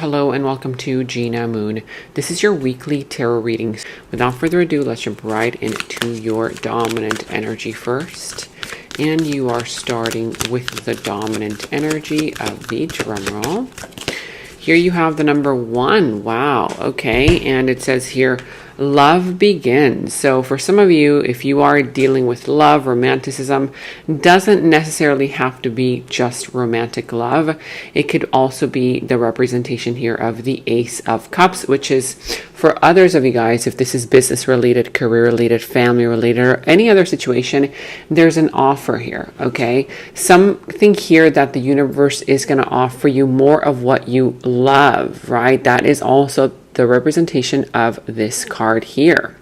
Hello and welcome to Gena Moon. This is your weekly tarot readings. Without further ado, let's jump right into your dominant energy first. And you are starting with the dominant energy of the drum roll. Here you have the number 1. Wow. Okay. And it says here, love begins. So for some of you, if you are dealing with love, romanticism doesn't necessarily have to be just romantic love. It could also be the representation here of the Ace of Cups, which is for others of you guys, if this is business related, career related, family related, or any other situation, there's an offer here. Okay. Something here that the universe is going to offer you more of what you love, right? That is also the representation of this card here.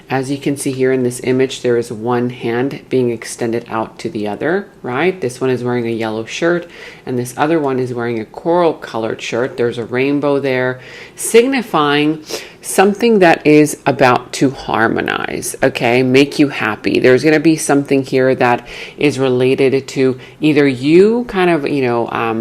As you can see here in this image, there is one hand being extended out to the other, right? This one is wearing a yellow shirt, and this other one is wearing a coral colored shirt. There's a rainbow there, signifying something that is about to harmonize, okay? Make you happy. There's going to be something here that is related to either you kind of,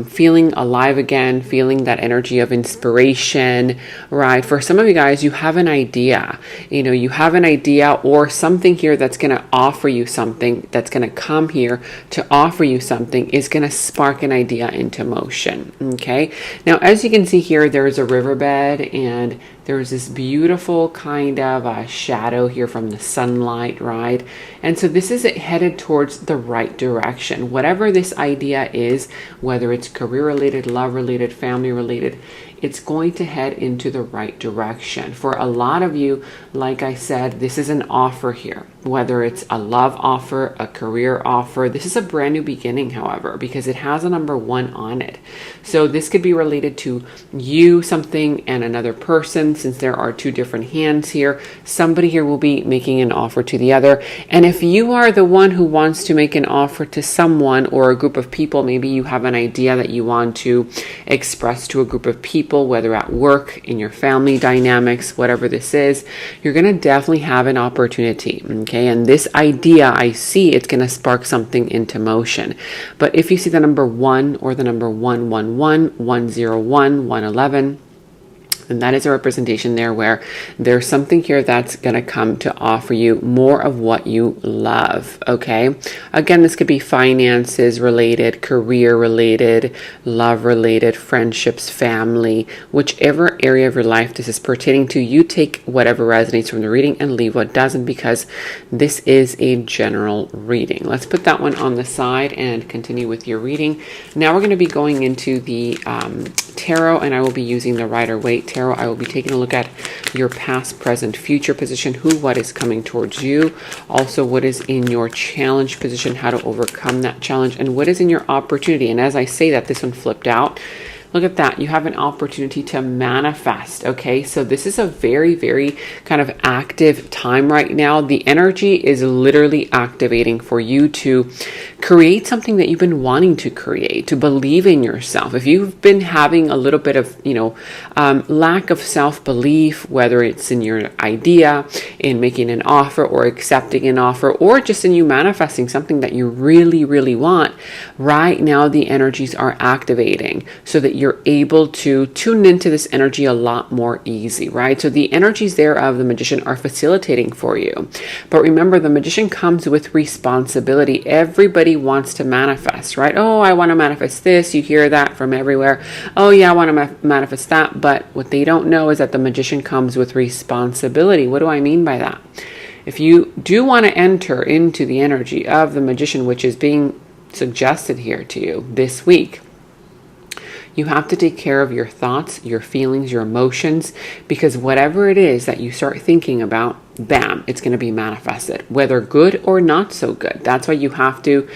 feeling alive again, feeling that energy of inspiration, right? For some of you guys, you have an idea, you have an idea or something here that's going to offer you something, that's going to come here to offer you something, is going to spark an idea into motion, okay? Now, as you can see here, there's a riverbed and there's this beautiful kind of a shadow here from the sunlight, right? And so this is headed towards the right direction. Whatever this idea is, whether it's career related, love related, family related, it's going to head into the right direction. For a lot of you, like I said, this is an offer here. Whether it's a love offer, a career offer, this is a brand new beginning, however, because it has a number 1 on it. So this could be related to you, something, and another person, since there are 2 different hands here. Somebody here will be making an offer to the other. And if you are the one who wants to make an offer to someone or a group of people, maybe you have an idea that you want to express to a group of people, whether at work, in your family dynamics, whatever this is, you're going to definitely have an opportunity, okay? And this idea, I see it's going to spark something into motion. But if you see the number 1 or the number 111, 101, 111, and that is a representation there where there's something here that's going to come to offer you more of what you love, okay? Again, this could be finances related, career related, love related, friendships, family, whichever area of your life this is pertaining to. You take whatever resonates from the reading and leave what doesn't, because this is a general reading. Let's put that one on the side and continue with your reading. Now we're going to be going into the tarot, and I will be using the Rider-Waite Tarot. I will be taking a look at your past, present, future position, what is coming towards you, also what is in your challenge position, how to overcome that challenge, and what is in your opportunity. And as I say that, this one flipped out. Look at that. You have an opportunity to manifest. Okay. So this is a very, very kind of active time right now. The energy is literally activating for you to create something that you've been wanting to create, to believe in yourself. If you've been having a little bit of, lack of self-belief, whether it's in your idea, in making an offer or accepting an offer, or just in you manifesting something that you really, really want, right now the energies are activating so that you're able to tune into this energy a lot more easy, right? So the energies there of the Magician are facilitating for you. But remember, the Magician comes with responsibility. Everybody wants to manifest, right? Oh, I want to manifest this. You hear that from everywhere. Oh yeah, I want to manifest that. But what they don't know is that the Magician comes with responsibility. What do I mean by that? If you do want to enter into the energy of the Magician, which is being suggested here to you this week, you have to take care of your thoughts, your feelings, your emotions, because whatever it is that you start thinking about, bam, it's going to be manifested, whether good or not so good. That's why you have to,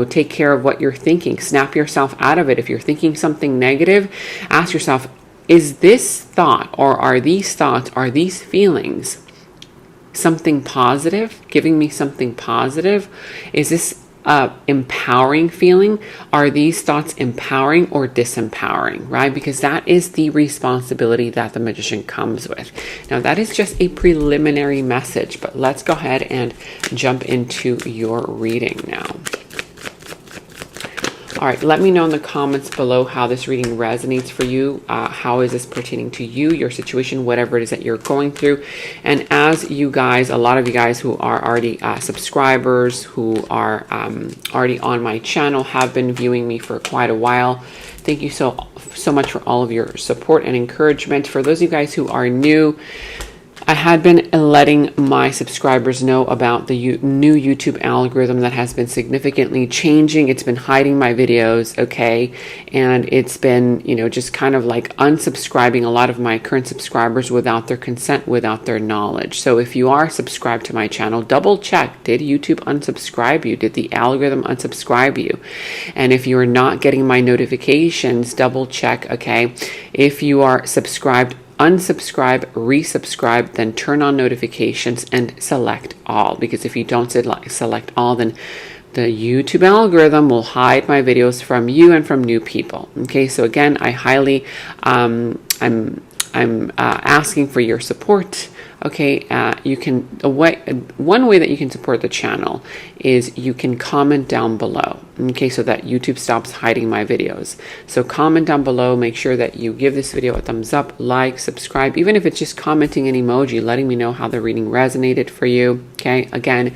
take care of what you're thinking. Snap yourself out of it. If you're thinking something negative, ask yourself, is this thought, or are these thoughts, are these feelings something positive, giving me something positive? Is this empowering feeling? Are these thoughts empowering or disempowering, right? Because that is the responsibility that the Magician comes with. Now, that is just a preliminary message, but let's go ahead and jump into your reading now. All right, let me know in the comments below how this reading resonates for you. How is this pertaining to you, your situation, whatever it is that you're going through. And as you guys, a lot of you guys who are already subscribers, who are already on my channel, have been viewing me for quite a while. Thank you so much for all of your support and encouragement. For those of you guys who are new, I had been letting my subscribers know about the new YouTube algorithm that has been significantly changing. It's been hiding my videos, okay? And it's been, you know, just kind of like unsubscribing a lot of my current subscribers without their consent, without their knowledge. So if you are subscribed to my channel, double check. Did YouTube unsubscribe you? Did the algorithm unsubscribe you? And if you are not getting my notifications, double check, okay? If you are subscribed, unsubscribe, resubscribe, then turn on notifications and select all, because if you don't select all, then the YouTube algorithm will hide my videos from you and from new people. Okay, so again, I highly I'm asking for your support. Okay, you can one way that you can support the channel is you can comment down below. Okay, so that YouTube stops hiding my videos. So comment down below, make sure that you give this video a thumbs up, like, subscribe, even if it's just commenting an emoji, letting me know how the reading resonated for you. Okay, again,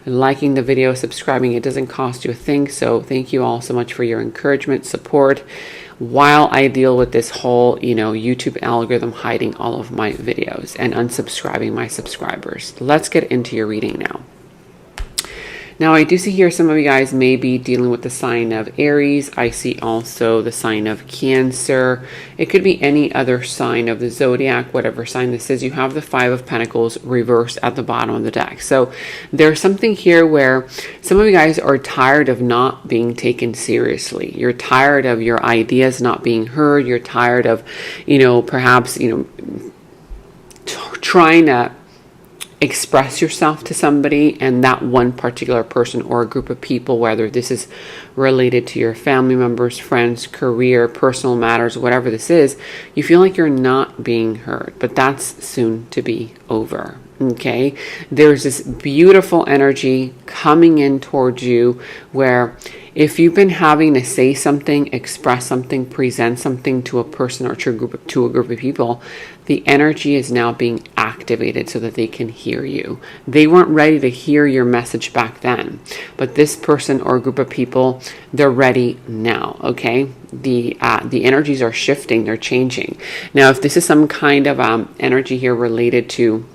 liking the video, subscribing, it doesn't cost you a thing. So thank you all so much for your encouragement, support, while I deal with this whole, you know, YouTube algorithm hiding all of my videos and unsubscribing my subscribers. Let's get into your reading now. Now, I do see here some of you guys may be dealing with the sign of Aries. I see also the sign of Cancer. It could be any other sign of the zodiac, whatever sign this is. You have the Five of Pentacles reversed at the bottom of the deck. So there's something here where some of you guys are tired of not being taken seriously. You're tired of your ideas not being heard. You're tired of, you know, perhaps, you know, trying to express yourself to somebody, and that one particular person or a group of people, whether this is related to your family members, friends, career, personal matters, whatever this is, you feel like you're not being heard, but that's soon to be over. Okay, there's this beautiful energy coming in towards you where if you've been having to say something, express something, present something to a person or to a group of people, the energy is now being activated so that they can hear you. They weren't ready to hear your message back then, but this person or group of people, they're ready now. Okay, the energies are shifting, they're changing. Now, if this is some kind of energy here related to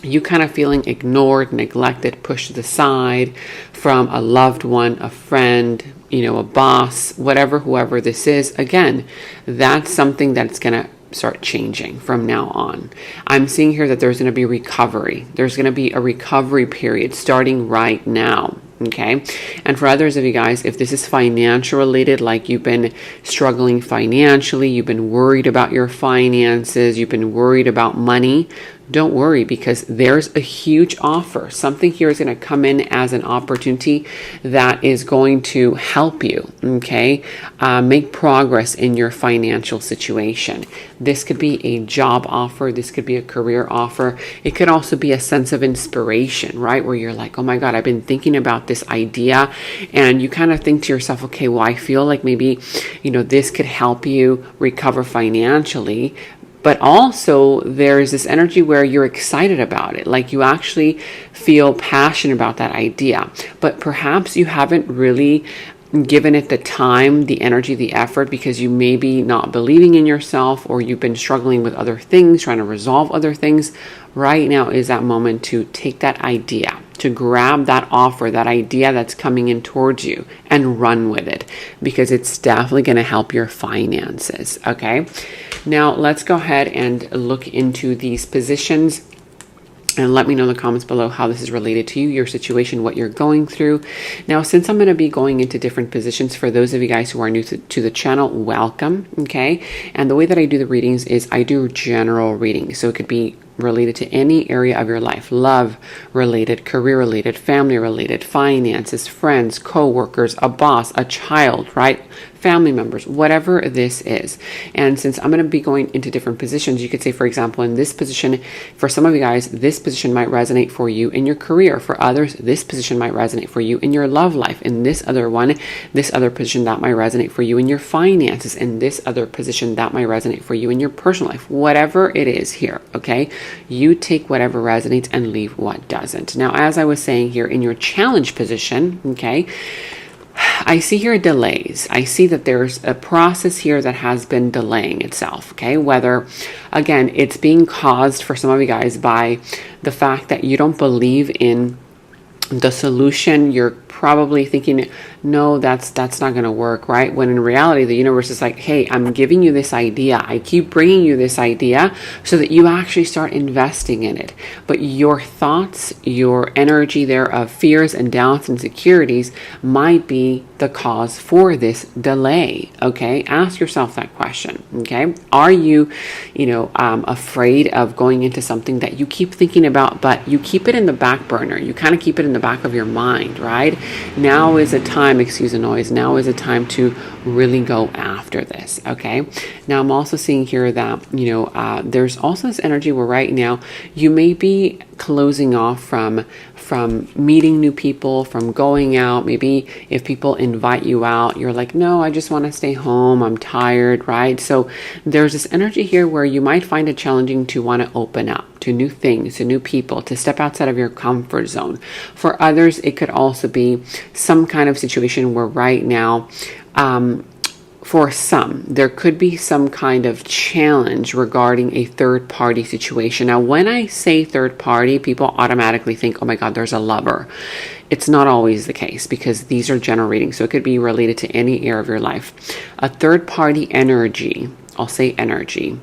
you kind of feeling ignored, neglected, pushed aside from a loved one, a friend, you know, a boss, whoever this is, again, that's something that's going to start changing from now on. I'm seeing here that there's going to be recovery. There's going to be a recovery period starting right now. Okay, and for others of you guys, if this is financial related, like you've been struggling financially, you've been worried about your finances, you've been worried about money, don't worry, because there's a huge offer. Something here is going to come in as an opportunity that is going to help you, okay, make progress in your financial situation. This could be a job offer. This could be a career offer. It could also be a sense of inspiration, right? Where you're like, oh my God, I've been thinking about this idea. And you kind of think to yourself, okay, well, I feel like maybe, you know, this could help you recover financially. But also there's this energy where you're excited about it. Like you actually feel passionate about that idea, but perhaps you haven't really given it the time, the energy, the effort, because you may be not believing in yourself, or you've been struggling with other things, trying to resolve other things. Right now is that moment to take that idea, to grab that offer, that idea that's coming in towards you, and run with it, because it's definitely going to help your finances. Okay, now let's go ahead and look into these positions. And let me know in the comments below how this is related to you, your situation, what you're going through. Now, since I'm going to be going into different positions, for those of you guys who are new to the channel, welcome, okay? And the way that I do the readings is I do general readings. So it could be related to any area of your life, love related, career related, family related, finances, friends, co-workers, a boss, a child, right? Family members, whatever this is. And since I'm going to be going into different positions, you could say, for example, in this position, for some of you guys, this position might resonate for you in your career. For others, this position might resonate for you in your love life. In this other one, this other position that might resonate for you in your finances. In this other position that might resonate for you in your personal life. Whatever it is here, okay? You take whatever resonates and leave what doesn't. Now, as I was saying here, in your challenge position, okay, I see here delays. I see that there's a process here that has been delaying itself, okay? Whether, again, it's being caused for some of you guys by the fact that you don't believe in the solution. You're probably thinking, no, that's not going to work, right? When in reality, the universe is like, hey, I'm giving you this idea. I keep bringing you this idea so that you actually start investing in it. But your thoughts, your energy there of fears and doubts and insecurities might be the cause for this delay, okay? Ask yourself that question, okay? Are you, afraid of going into something that you keep thinking about, but you keep it in the back burner? You kind of keep it in the back of your mind, right? Now is a time, excuse the noise, now is a time to really go after this, okay? Now I'm also seeing here that, there's also this energy where right now you may be closing off from meeting new people, from going out. Maybe if people invite you out, you're like, no, I just want to stay home. I'm tired, right? So there's this energy here where you might find it challenging to want to open up to new things, to new people, to step outside of your comfort zone. For others, it could also be some kind of situation where right now, for some, there could be some kind of challenge regarding a third party situation. Now, when I say third party, people automatically think, oh my God, there's a lover. It's not always the case because these are generating. So it could be related to any area of your life. A third party energy, I'll say energy,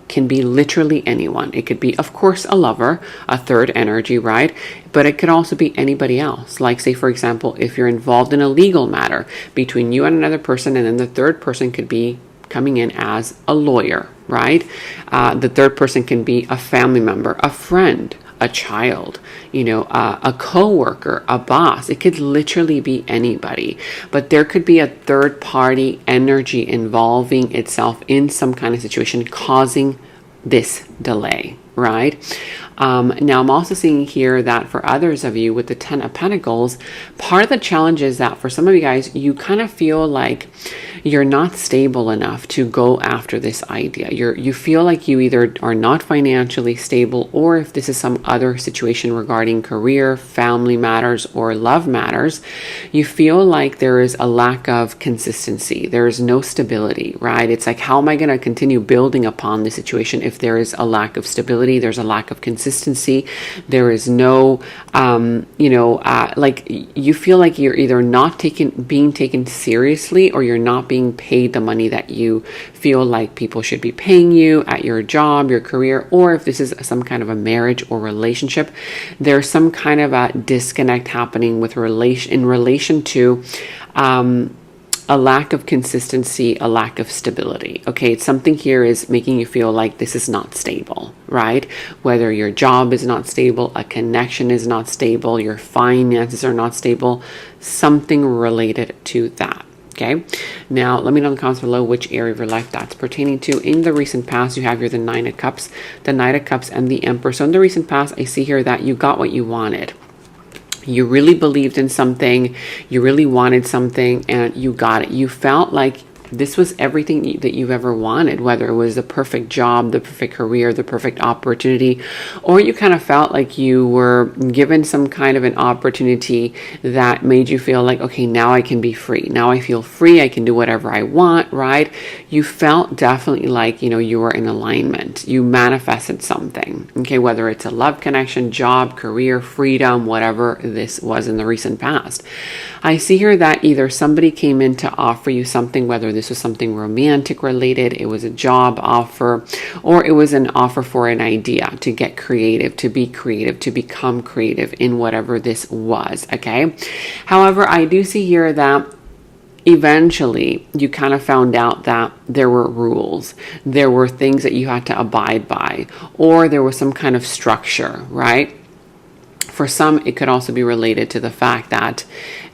can be literally anyone. It could be, of course, a lover, a third energy, right? But it could also be anybody else. Like, say, for example, if you're involved in a legal matter between you and another person, and then the third person could be coming in as a lawyer, right? The third person can be a family member, a friend, a child, a co-worker, a boss. It could literally be anybody, but there could be a third party energy involving itself in some kind of situation causing this delay, right? Now I'm also seeing here that for others of you with the 10 of Pentacles, part of the challenge is that for some of you guys, you kind of feel like you're not stable enough to go after this idea. You feel like you either are not financially stable, or if this is some other situation regarding career, family matters, or love matters, you feel like there is a lack of consistency. There is no stability, right? It's like, how am I going to continue building upon this situation if there is a lack of stability? There's a lack of consistency. There is no, like you feel like you're either not being taken seriously, or you're not being paid the money that you feel like people should be paying you at your job, your career, or if this is some kind of a marriage or relationship, there's some kind of a disconnect happening with in relation to a lack of consistency, a lack of stability. Okay, something here is making you feel like this is not stable, right? Whether your job is not stable, a connection is not stable, your finances are not stable, something related to that. Okay, now let me know in the comments below which area of your life that's pertaining to. In the recent past, you have here the Nine of Cups, and the Emperor. So in the recent past, I see here that you got what you wanted. You really believed in something, you really wanted something, and you got it. You felt like this was everything that you've ever wanted, whether it was the perfect job, the perfect career, the perfect opportunity, or you kind of felt like you were given some kind of an opportunity that made you feel like, okay, now I can be free. Now I feel free. I can do whatever I want, right? You felt definitely like, you were in alignment. You manifested something, okay? Whether it's a love connection, job, career, freedom, whatever this was in the recent past. I see here that either somebody came in to offer you something, whether this was something romantic related, it was a job offer, or it was an offer for an idea to get creative, to be creative, to become creative in whatever this was, okay? However, I do see here that eventually you kind of found out that there were rules, there were things that you had to abide by, or there was some kind of structure, right? For some, it could also be related to the fact that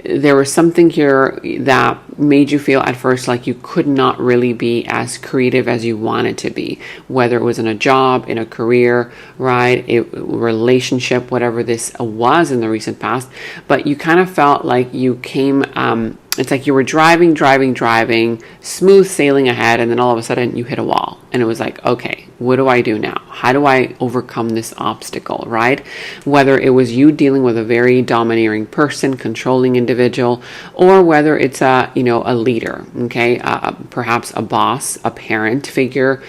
there was something here that made you feel at first like you could not really be as creative as you wanted to be, whether it was in a job, in a career, right, a relationship, whatever this was in the recent past. But you kind of felt like you came, it's like you were driving, smooth sailing ahead, and then all of a sudden you hit a wall. And it was like, okay, what do I do now? How do I overcome this obstacle, right? Whether it was you dealing with a very domineering person, controlling individual, or whether it's a leader, okay? Perhaps a boss, a parent figure,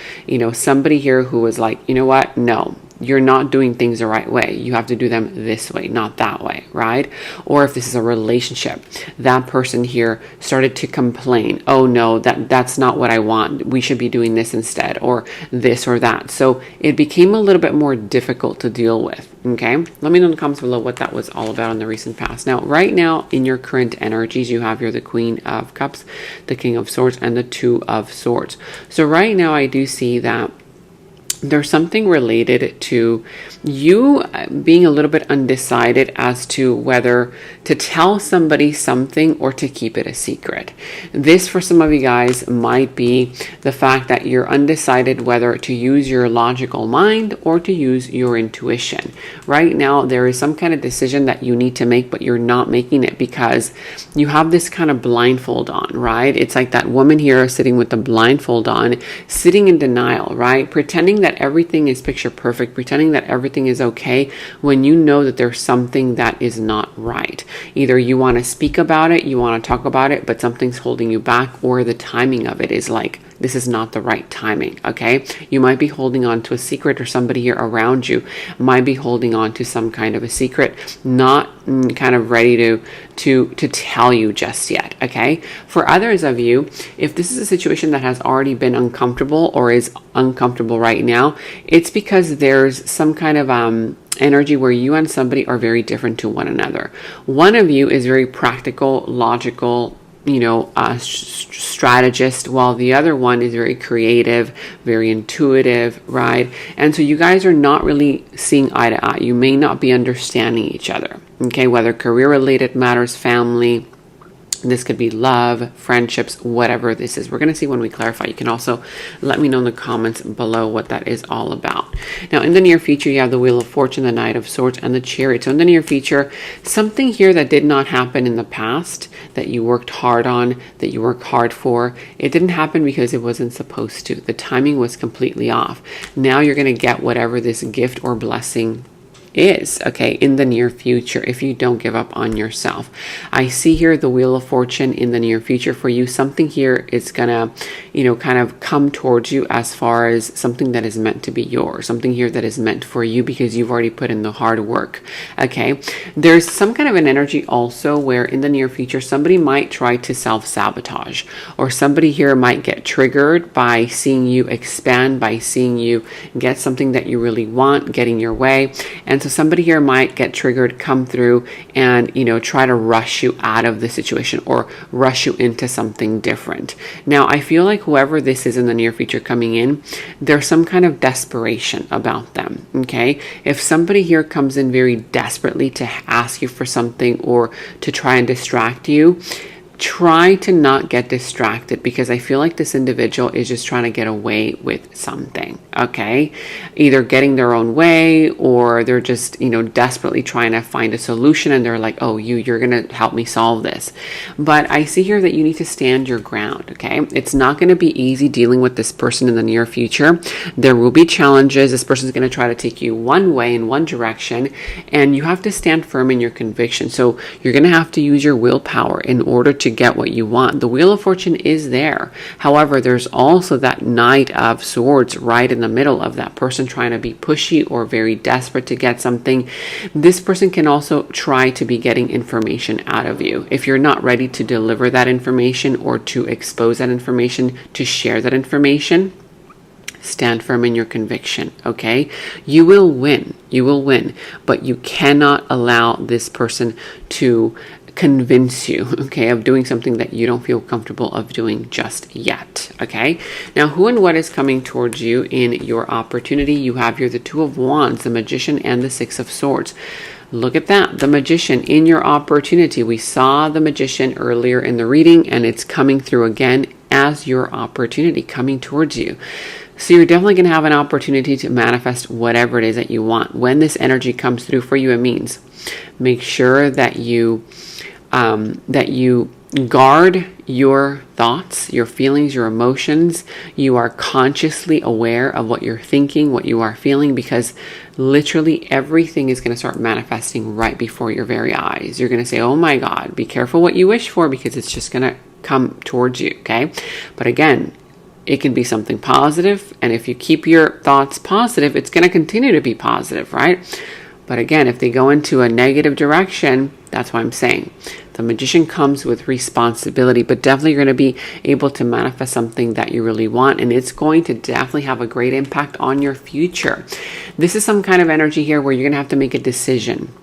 somebody here who was like, you know what? No. You're not doing things the right way. You have to do them this way, not that way, right? Or if this is a relationship, that person here started to complain, oh no, that's not what I want. We should be doing this instead, or this or that. So it became a little bit more difficult to deal with, okay? Let me know in the comments below what that was all about in the recent past. Now, right now, in your current energies, you have here the Queen of Cups, the King of Swords, and the Two of Swords. So right now, I do see that there's something related to you being a little bit undecided as to whether to tell somebody something or to keep it a secret. This, for some of you guys, might be the fact that you're undecided whether to use your logical mind or to use your intuition. Right now, there is some kind of decision that you need to make, but you're not making it because you have this kind of blindfold on, right? It's like that woman here sitting with the blindfold on, sitting in denial, right? Pretending that everything is picture perfect, pretending that everything is okay when you know that there's something that is not right. Either you want to speak about it, you want to talk about it, but something's holding you back, or the timing of it is like, this is not the right timing, okay? You might be holding on to a secret, or somebody here around you might be holding on to some kind of a secret, not kind of ready to tell you just yet, okay? For others of you, if this is a situation that has already been uncomfortable or is uncomfortable right now, it's because there's some kind of energy where you and somebody are very different to one another. One of you is very practical, logical, strategist, while the other one is very creative, very intuitive, right? And so you guys are not really seeing eye to eye. You may not be understanding each other, okay? Whether career related matters, family, this could be love, friendships, whatever this is. We're going to see when we clarify. You can also let me know in the comments below what that is all about. Now, in the near future, you have the Wheel of Fortune, the Knight of Swords, and the Chariot. So in the near future, something here that did not happen in the past, that you worked hard on, that you worked hard for, it didn't happen because it wasn't supposed to. The timing was completely off. Now you're going to get whatever this gift or blessing is, okay, in the near future, if you don't give up on yourself. I see here the Wheel of Fortune in the near future for you. Something here is gonna, kind of come towards you as far as something that is meant to be yours, something here that is meant for you because you've already put in the hard work, okay? There's some kind of an energy also where in the near future, somebody might try to self-sabotage, or somebody here might get triggered by seeing you expand, by seeing you get something that you really want, getting your way. And so somebody here might get triggered, come through and, try to rush you out of the situation or rush you into something different. Now, I feel like whoever this is in the near future coming in, there's some kind of desperation about them, okay? If somebody here comes in very desperately to ask you for something or to try and distract you, try to not get distracted, because I feel like this individual is just trying to get away with something, okay? Either getting their own way, or they're just, desperately trying to find a solution, and they're like, oh, you're going to help me solve this. But I see here that you need to stand your ground, okay? It's not going to be easy dealing with this person in the near future. There will be challenges. This person is going to try to take you one way in one direction, and you have to stand firm in your conviction. So you're going to have to use your willpower in order to get what you want. The Wheel of Fortune is there. However, there's also that Knight of Swords right in the middle of that person trying to be pushy or very desperate to get something. This person can also try to be getting information out of you. If you're not ready to deliver that information or to expose that information, to share that information, stand firm in your conviction, okay? You will win, but you cannot allow this person to convince you, okay, of doing something that you don't feel comfortable of doing just yet, okay? Now, who and what is coming towards you in your opportunity? You have here the Two of Wands, the Magician, and the Six of Swords. Look at that, the Magician in your opportunity. We saw the Magician earlier in the reading, and it's coming through again as your opportunity coming towards you. So you're definitely going to have an opportunity to manifest whatever it is that you want. When this energy comes through for you, it means make sure that you guard your thoughts, your feelings, your emotions. You are consciously aware of what you're thinking, what you are feeling, because literally everything is going to start manifesting right before your very eyes. You're going to say, oh my God, be careful what you wish for, because it's just going to come towards you, okay? But again, it can be something positive, and if you keep your thoughts positive, it's going to continue to be positive, right? But again, if they go into a negative direction, that's why I'm saying the Magician comes with responsibility, but definitely you're going to be able to manifest something that you really want, and it's going to definitely have a great impact on your future. This is some kind of energy here where you're going to have to make a decision.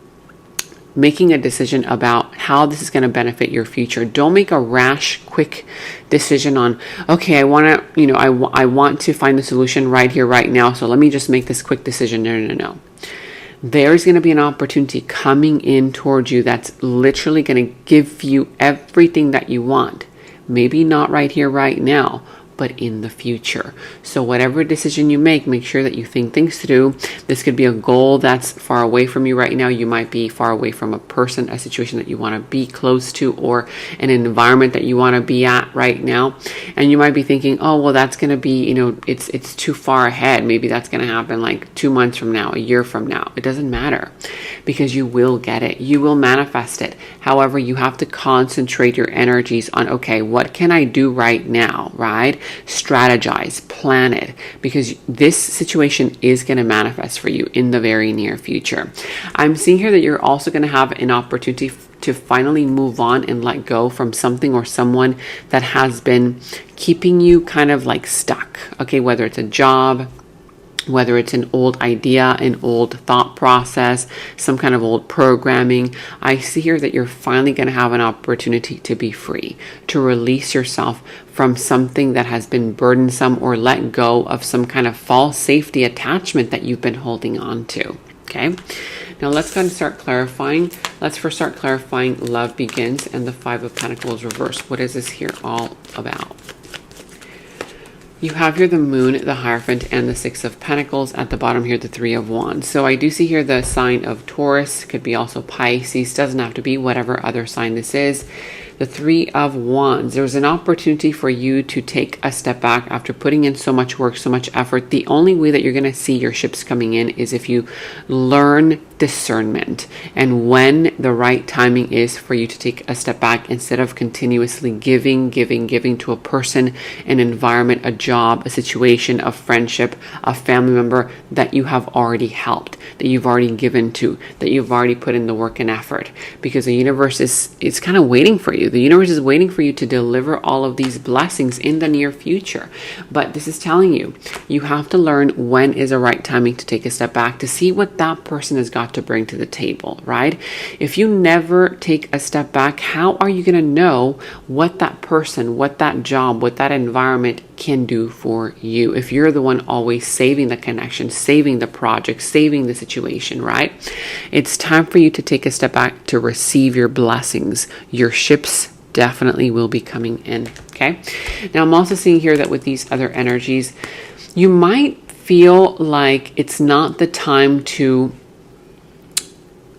Making a decision about how this is going to benefit your future. Don't make a rash, quick decision on, okay, I want to, I want to find the solution right here, right now. So let me just make this quick decision. No. There's going to be an opportunity coming in towards you that's literally going to give you everything that you want. Maybe not right here, right now, but in the future. So whatever decision you make sure that you think things through. This could be a goal that's far away from you right now. You might be far away from a person, a situation that you want to be close to, or an environment that you want to be at right now. And you might be thinking, oh, well, that's going to be, it's too far ahead. Maybe that's going to happen like 2 months from now, a year from now. It doesn't matter, because you will get it. You will manifest it. However, you have to concentrate your energies on, okay, what can I do right now, right? Strategize, plan it, because this situation is going to manifest for you in the very near future. I'm seeing here that you're also going to have an opportunity to finally move on and let go from something or someone that has been keeping you kind of like stuck. Okay, whether it's a job, whether it's an old idea, an old thought process, some kind of old programming. I see here that you're finally going to have an opportunity to be free, to release yourself from something that has been burdensome, or let go of some kind of false safety attachment that you've been holding on to. Okay, now let's go and start clarifying. Let's first start clarifying love begins and the Five of Pentacles reversed. What is this here all about? You have here the Moon, the Hierophant, and the Six of Pentacles. At the bottom here, the Three of Wands. So I do see here the sign of Taurus. Could be also Pisces. Doesn't have to be, whatever other sign this is. The Three of Wands. There's an opportunity for you to take a step back after putting in so much work, so much effort. The only way that you're going to see your ships coming in is if you learn discernment, and when the right timing is for you to take a step back, instead of continuously giving to a person, an environment, a job, a situation, a friendship, a family member that you have already helped, that you've already given to, that you've already put in the work and effort, because the universe is kind of waiting for you. The universe is waiting for you to deliver all of these blessings in the near future. But this is telling you, you have to learn when is the right timing to take a step back, to see what that person has got to bring to the table, right? If you never take a step back, how are you going to know what that person, what that job, what that environment can do for you, if you're the one always saving the connection, saving the project, saving the situation, right? It's time for you to take a step back to receive your blessings. Your ships definitely will be coming in, okay? Now, I'm also seeing here that with these other energies, you might feel like it's not the time to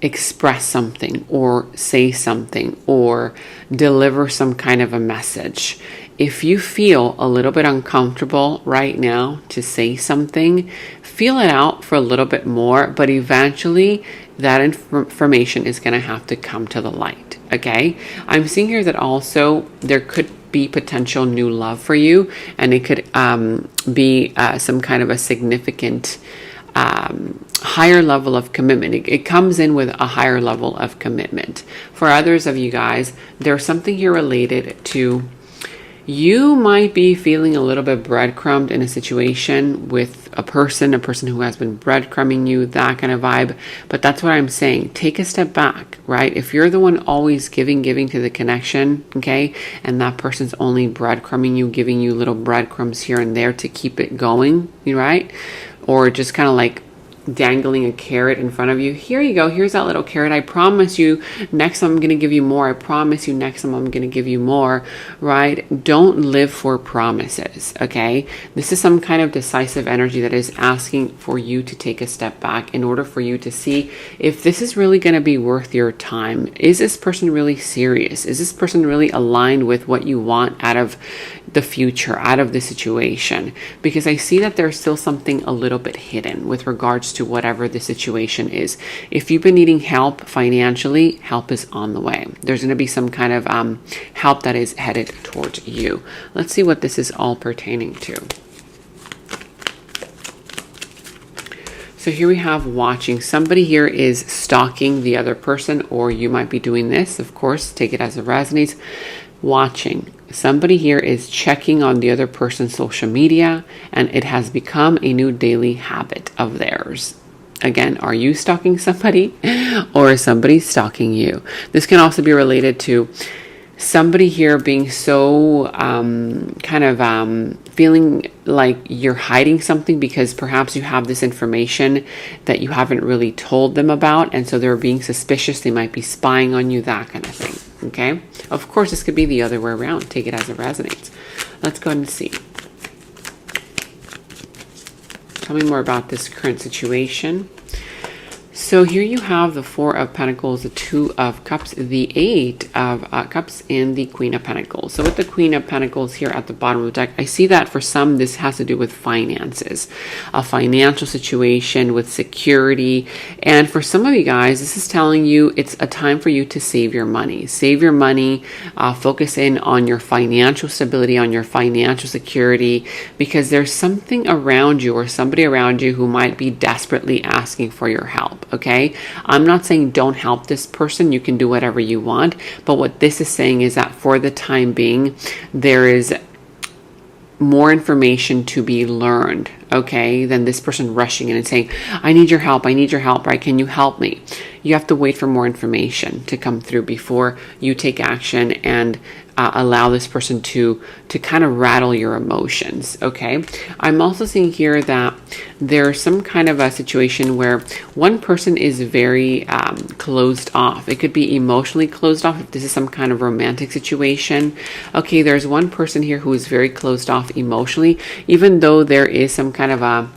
express something or say something or deliver some kind of a message. If you feel a little bit uncomfortable right now to say something, feel it out for a little bit more, but eventually that information is going to have to come to the light, okay? I'm seeing here that also there could be potential new love for you, and it could be some kind of a significant higher level of commitment. It comes in with a higher level of commitment. For others of you guys, there's something here related to you might be feeling a little bit breadcrumbed in a situation with a person who has been breadcrumbing you, that kind of vibe. But that's what I'm saying. Take a step back, right? If you're the one always giving to the connection, okay, and that person's only breadcrumbing you, giving you little breadcrumbs here and there to keep it going, right? Or just kind of like dangling a carrot in front of you. Here you go. Here's that little carrot. I promise you next time I'm going to give you more. I promise you next time I'm going to give you more, right? Don't live for promises, okay? This is some kind of decisive energy that is asking for you to take a step back in order for you to see if this is really going to be worth your time. Is this person really serious? Is this person really aligned with what you want out of the future, out of the situation? Because I see that there's still something a little bit hidden with regards to whatever the situation is. If you've been needing help financially, help is on the way. There's going to be some kind of help that is headed towards you. Let's see what this is all pertaining to. So here we have watching. Somebody here is stalking the other person, or you might be doing this. Of course, take it as it resonates. Watching. Somebody here is checking on the other person's social media, and it has become a new daily habit of theirs. Again, are you stalking somebody, or is somebody stalking you? This can also be related to somebody here being so feeling like you're hiding something because perhaps you have this information that you haven't really told them about, and so they're being suspicious. They might be spying on you, that kind of thing. Okay, of course, this could be the other way around. Take it as it resonates. Let's go ahead and see. Tell me more about this current situation. So here you have the Four of Pentacles, the Two of Cups, the Eight of Cups, and the Queen of Pentacles. So with the Queen of Pentacles here at the bottom of the deck, I see that for some, this has to do with finances, a financial situation with security. And for some of you guys, this is telling you it's a time for you to save your money. Save your money, focus in on your financial stability, on your financial security, because there's something around you or somebody around you who might be desperately asking for your help. Okay, I'm not saying don't help this person. You can do whatever you want. But what this is saying is that for the time being, there is more information to be learned, okay, than this person rushing in and saying, I need your help, right? Can you help me? You have to wait for more information to come through before you take action and allow this person to kind of rattle your emotions, okay? I'm also seeing here that there's some kind of a situation where one person is very closed off. It could be emotionally closed off if this is some kind of romantic situation. Okay, there's one person here who is very closed off emotionally, even though there is some kind of a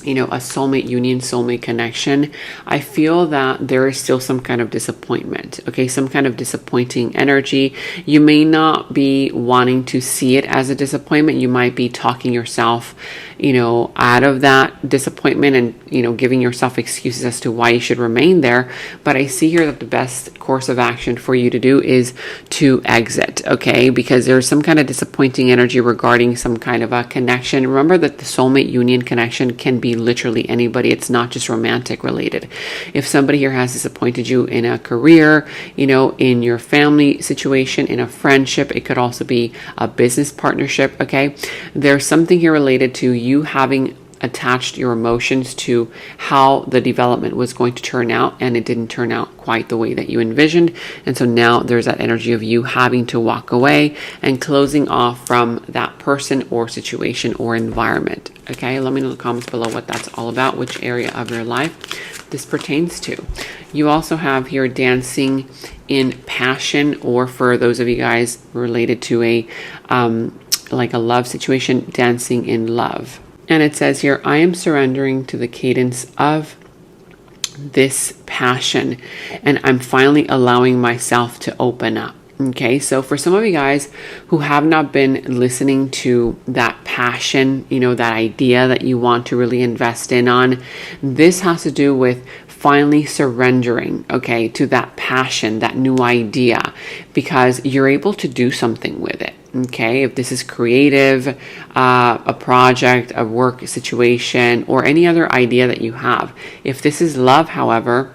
soulmate union, soulmate connection. I feel that there is still some kind of disappointment, okay? Some kind of disappointing energy. You may not be wanting to see it as a disappointment. You might be talking yourself, out of that disappointment and, giving yourself excuses as to why you should remain there. But I see here that the best course of action for you to do is to exit, okay? Because there's some kind of disappointing energy regarding some kind of a connection. Remember that the soulmate union connection can be literally anybody. It's not just romantic related. If somebody here has disappointed you in a career, in your family situation, in a friendship, it could also be a business partnership, okay? There's something here related to you having attached your emotions to how the development was going to turn out, and it didn't turn out quite the way that you envisioned. And so now there's that energy of you having to walk away and closing off from that person or situation or environment. Okay, let me know in the comments below what that's all about, which area of your life this pertains to. You also have here dancing in passion, or for those of you guys related to a like a love situation, dancing in love. And it says here, I am surrendering to the cadence of this passion, and I'm finally allowing myself to open up. Okay, so for some of you guys who have not been listening to that passion, that idea that you want to really invest in on, this has to do with finally surrendering, okay, to that passion, that new idea, because you're able to do something with it. Okay, if this is creative, a project, a work situation, or any other idea that you have. If this is love, however,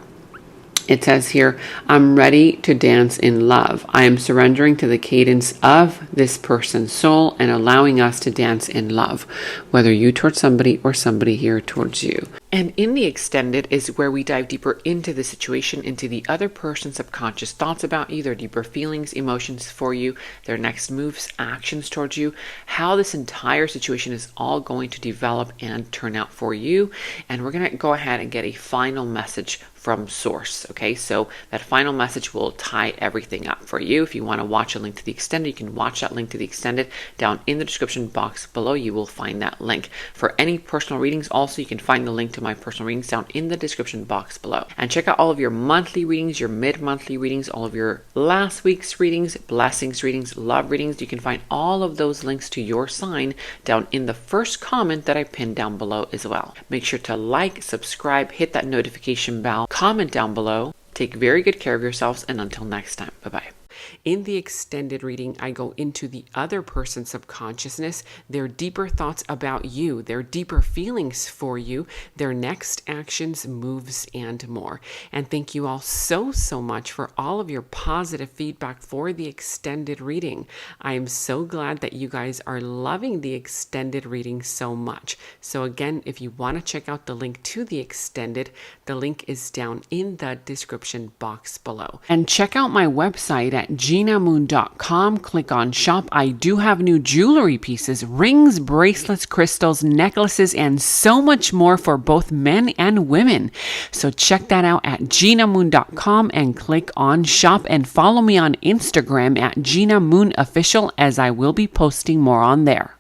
It says here, I'm ready to dance in love. I am surrendering to the cadence of this person's soul and allowing us to dance in love, whether you towards somebody or somebody here towards you. And in the extended is where we dive deeper into the situation, into the other person's subconscious thoughts about you, their deeper feelings, emotions for you, their next moves, actions towards you, how this entire situation is all going to develop and turn out for you. And we're going to go ahead and get a final message from source. Okay, so that final message will tie everything up for you. If you want to watch a link to the extended, you can watch that link to the extended down in the description box below. You will find that link. For any personal readings, also you can find the link to my personal readings down in the description box below. And check out all of your monthly readings, your mid-monthly readings, all of your last week's readings, blessings readings, love readings. You can find all of those links to your sign down in the first comment that I pinned down below as well. Make sure to like, subscribe, hit that notification bell, comment down below. Take very good care of yourselves, and until next time, bye-bye. In the extended reading, I go into the other person's subconsciousness, their deeper thoughts about you, their deeper feelings for you, their next actions, moves, and more. And thank you all so much for all of your positive feedback for the extended reading. I am so glad that you guys are loving the extended reading so much. So again, if you want to check out the link to the extended, the link is down in the description box below. And check out my website at genamoon.com. Click on shop. I do have new jewelry pieces, rings, bracelets, crystals, necklaces, and so much more for both men and women. So check that out at genamoon.com and click on shop, and follow me on Instagram at genamoonofficial, as I will be posting more on there.